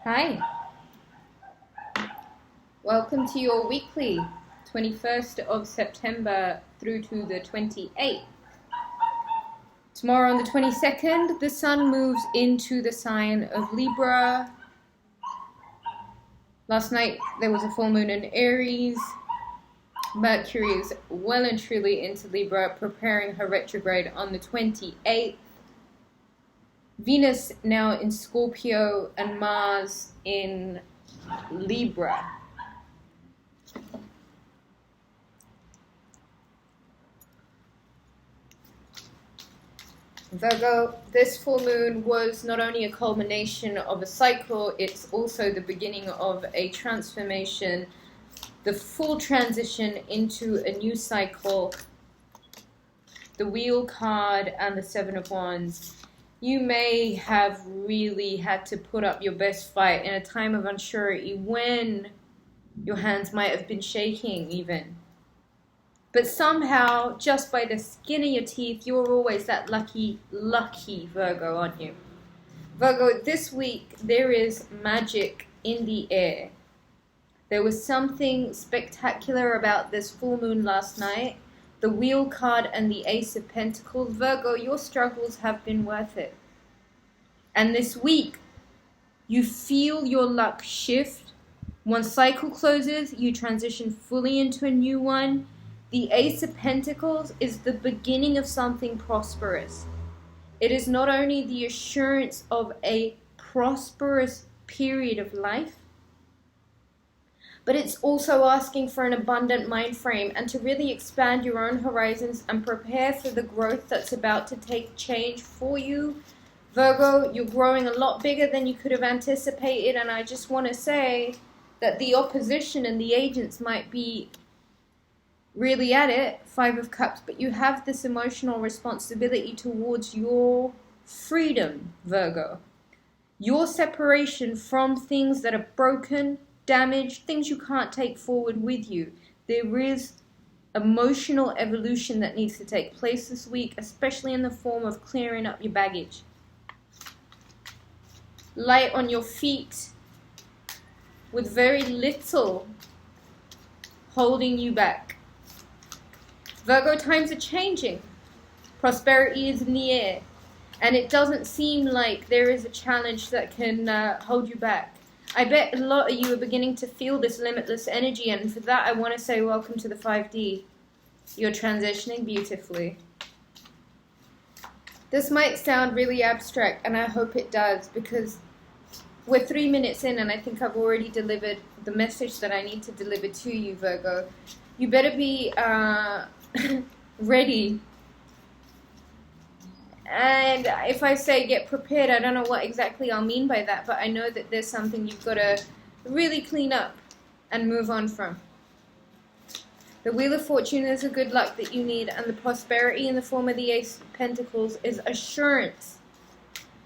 Hi, welcome to your weekly 21st of September through to the 28th. Tomorrow on the 22nd, the sun moves into the sign of Libra. Last night there was a full moon in Aries. Mercury is well and truly into Libra, preparing her retrograde on the 28th. Venus now in Scorpio and Mars in Libra. Virgo, this full moon was not only a culmination of a cycle, it's also the beginning of a transformation, the full transition into a new cycle. The Wheel card and the Seven of Wands. You may have really had to put up your best fight in a time of unsurety when your hands might have been shaking even. But somehow, just by the skin of your teeth, you're always that lucky Virgo, aren't you? Virgo, this week there is magic in the air. There was something spectacular about this full moon last night. The Wheel card and the Ace of Pentacles. Virgo, your struggles have been worth it. And this week, you feel your luck shift. One cycle closes, you transition fully into a new one. The Ace of Pentacles is the beginning of something prosperous. It is not only the assurance of a prosperous period of life, but it's also asking for an abundant mind frame and to really expand your own horizons and prepare for the growth that's about to take change for you. Virgo, you're growing a lot bigger than you could have anticipated, and I just want to say that the opposition and the agents might be really at it, Five of Cups, but you have this emotional responsibility towards your freedom, Virgo. Your separation from things that are broken, damaged, things you can't take forward with you. There is emotional evolution that needs to take place this week, especially in the form of clearing up your baggage. Light on your feet with very little holding you back. Virgo, times are changing. Prosperity is in the air. And it doesn't seem like there is a challenge that can hold you back. I bet a lot of you are beginning to feel this limitless energy, and for that I want to say welcome to the 5D. You're transitioning beautifully. This might sound really abstract, and I hope it does, because we're 3 minutes in and I think I've already delivered the message that I need to deliver to you, Virgo. You better be ready. And if I say get prepared, I don't know what exactly I'll mean by that, but I know that there's something you've got to really clean up and move on from. The Wheel of Fortune is a good luck that you need, and the prosperity in the form of the Ace of Pentacles is assurance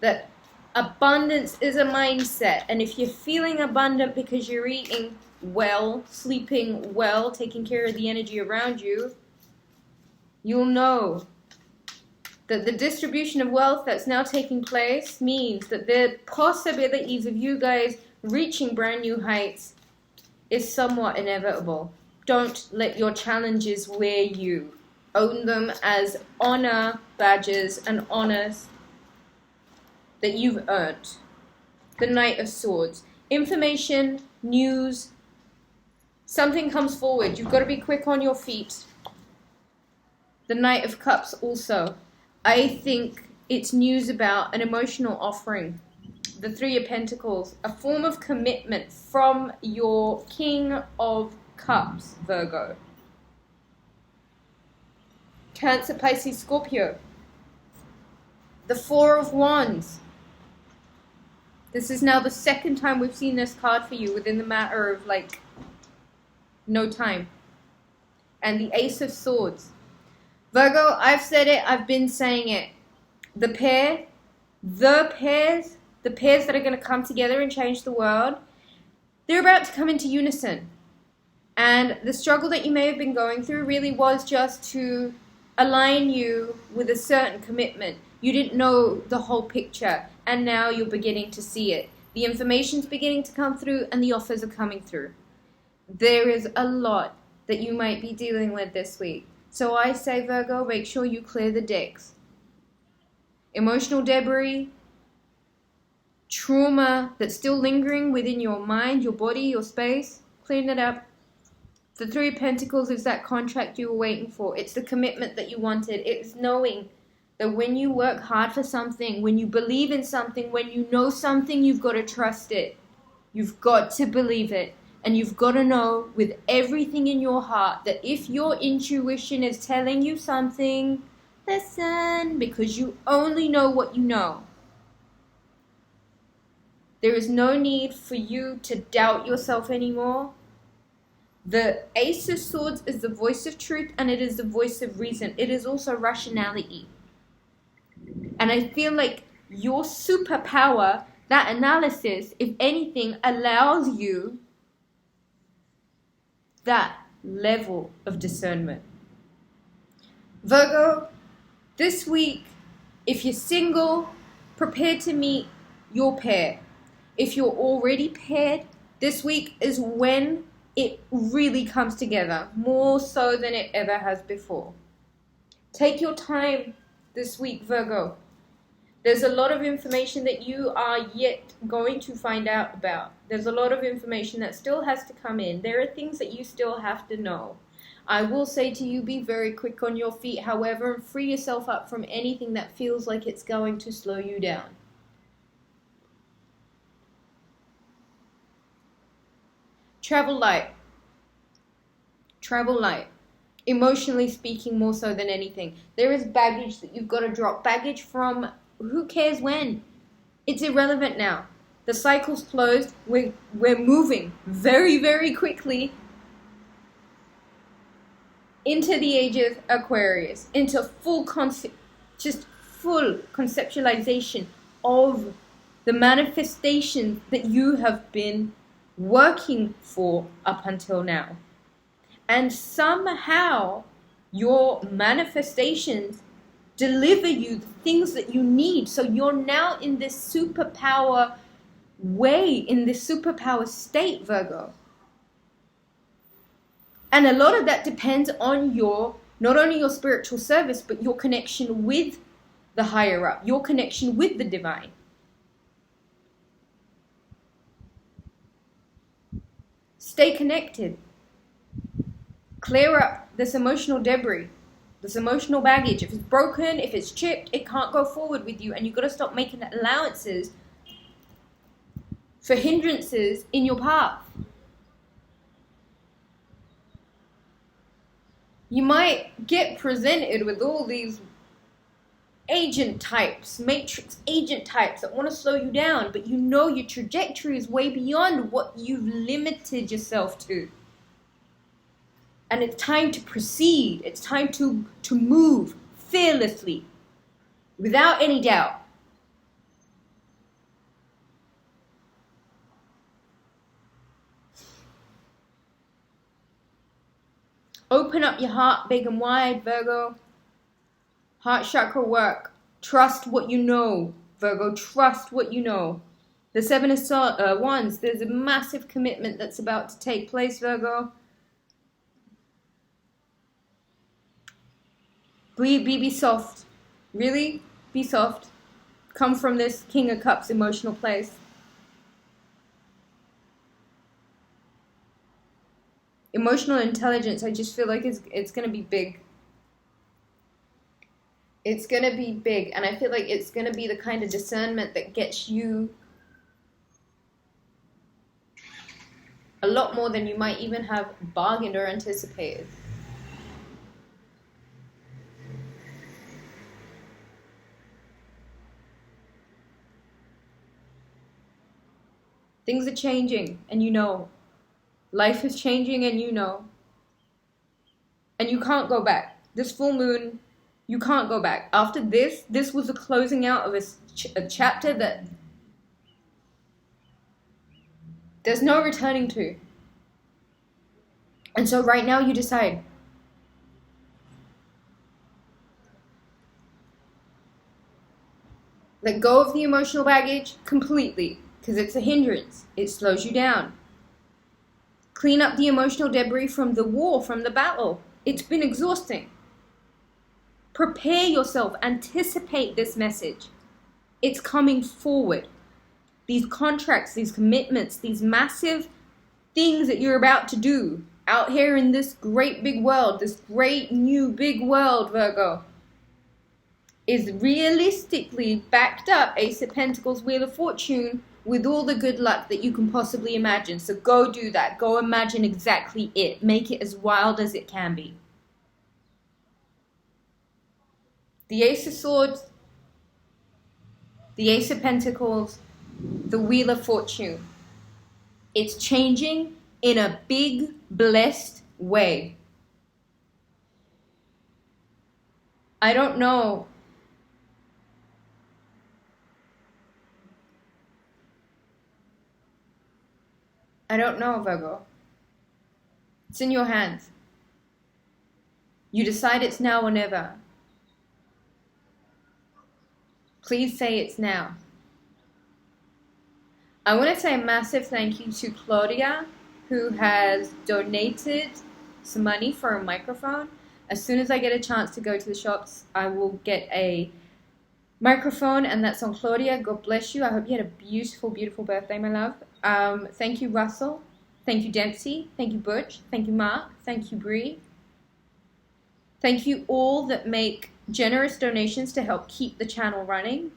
that abundance is a mindset. And if you're feeling abundant because you're eating well, sleeping well, taking care of the energy around you, you'll know that the distribution of wealth that's now taking place means that the possibilities of you guys reaching brand new heights is somewhat inevitable. Don't let your challenges wear you. Own them as honor badges and honors that you've earned. The Knight of Swords. Information, news, something comes forward. You've got to be quick on your feet. The Knight of Cups also. I think it's news about an emotional offering. The Three of Pentacles, a form of commitment from your King of Cups, Virgo. Cancer, Pisces, Scorpio. The Four of Wands. This is now the second time we've seen this card for you within the matter of no time. And the Ace of Swords. Virgo, I've said it, I've been saying it. The pairs that are going to come together and change the world, they're about to come into unison. And the struggle that you may have been going through really was just to align you with a certain commitment. You didn't know the whole picture, and now you're beginning to see it. The information's beginning to come through and the offers are coming through. There is a lot that you might be dealing with this week. So I say, Virgo, make sure you clear the decks. Emotional debris, trauma that's still lingering within your mind, your body, your space, clean it up. The Three of Pentacles is that contract you were waiting for. It's the commitment that you wanted. It's knowing that when you work hard for something, when you believe in something, when you know something, you've got to trust it. You've got to believe it. And you've got to know with everything in your heart that if your intuition is telling you something, listen, because you only know what you know. There is no need for you to doubt yourself anymore. The Ace of Swords is the voice of truth and it is the voice of reason. It is also rationality. And I feel like your superpower, that analysis, if anything, allows you that level of discernment. Virgo, this week, if you're single, prepare to meet your pair. If you're already paired, this week is when it really comes together, more so than it ever has before. Take your time this week, Virgo. There's a lot of information that you are yet going to find out about. There's a lot of information that still has to come in. There are things that you still have to know. I will say to you, be very quick on your feet, however, and free yourself up from anything that feels like it's going to slow you down. Travel light. Travel light. Emotionally speaking, more so than anything. There is baggage that you've got to drop. Baggage from who cares when? It's irrelevant now. The cycle's closed. We're moving very, very quickly into the age of Aquarius, into full conceptualization of the manifestation that you have been working for up until now. And somehow your manifestations deliver you the things that you need. So you're now in this superpower way, in this superpower state, Virgo. And a lot of that depends on your, not only your spiritual service, but your connection with the higher up, your connection with the divine. Stay connected. Clear up this emotional debris, this emotional baggage. If it's broken, if it's chipped, it can't go forward with you. And you've got to stop making allowances for hindrances in your path. You might get presented with all these agent types, matrix agent types that want to slow you down, but you know your trajectory is way beyond what you've limited yourself to. And it's time to proceed. It's time to move fearlessly, without any doubt. Open up your heart big and wide, Virgo. Heart chakra work. Trust what you know, Virgo. Trust what you know. The Seven of Wands, there's a massive commitment that's about to take place, Virgo. Be soft. Really? Be soft. Come from this King of Cups emotional place. Emotional intelligence, I just feel like it's going to be big. It's going to be big. And I feel like it's going to be the kind of discernment that gets you a lot more than you might even have bargained or anticipated. Things are changing, and you know. Life is changing, and you know. And you can't go back. This full moon, you can't go back. After this was the closing out of a chapter that there's no returning to. And so right now you decide. Let go of the emotional baggage completely. because it's a hindrance. It slows you down. Clean up the emotional debris from the war, from the battle. It's been exhausting. Prepare yourself. Anticipate this message. It's coming forward. These contracts, these commitments, these massive things that you're about to do out here in this great big world, this great new big world, Virgo, is realistically backed up. Ace of Pentacles, Wheel of Fortune, with all the good luck that you can possibly imagine. So go do that. Go imagine exactly it. Make it as wild as it can be. The Ace of Swords, the Ace of Pentacles, the Wheel of Fortune. It's changing in a big, blessed way. I don't know. I don't know, Virgo. It's in your hands. You decide it's now or never. Please say it's now. I want to say a massive thank you to Claudia, who has donated some money for a microphone. As soon as I get a chance to go to the shops, I will get a microphone, and that's on Claudia. God bless you. I hope you had a beautiful, beautiful birthday, my love. Thank you, Russell. Thank you, Dempsey. Thank you, Butch. Thank you, Mark. Thank you, Bree. Thank you all that make generous donations to help keep the channel running.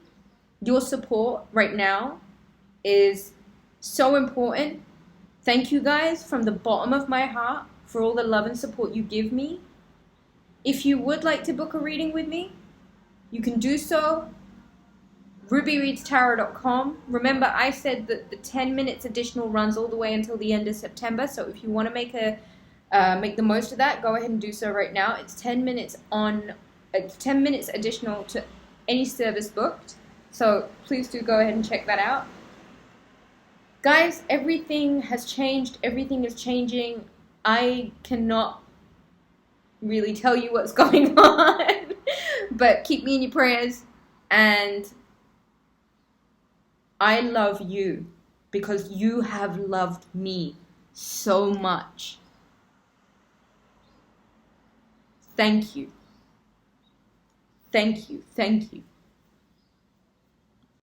Your support right now is so important. Thank you guys from the bottom of my heart for all the love and support you give me. If you would like to book a reading with me, you can do so. Rubyreadstarot.com. Remember, I said that the 10 minutes additional runs all the way until the end of September. So if you want to make the most of that, go ahead and do so right now. It's 10 minutes additional to any service booked. So please do go ahead and check that out. Guys, everything has changed. Everything is changing. I cannot really tell you what's going on, but keep me in your prayers. And I love you because you have loved me so much. Thank you. Thank you. Thank you.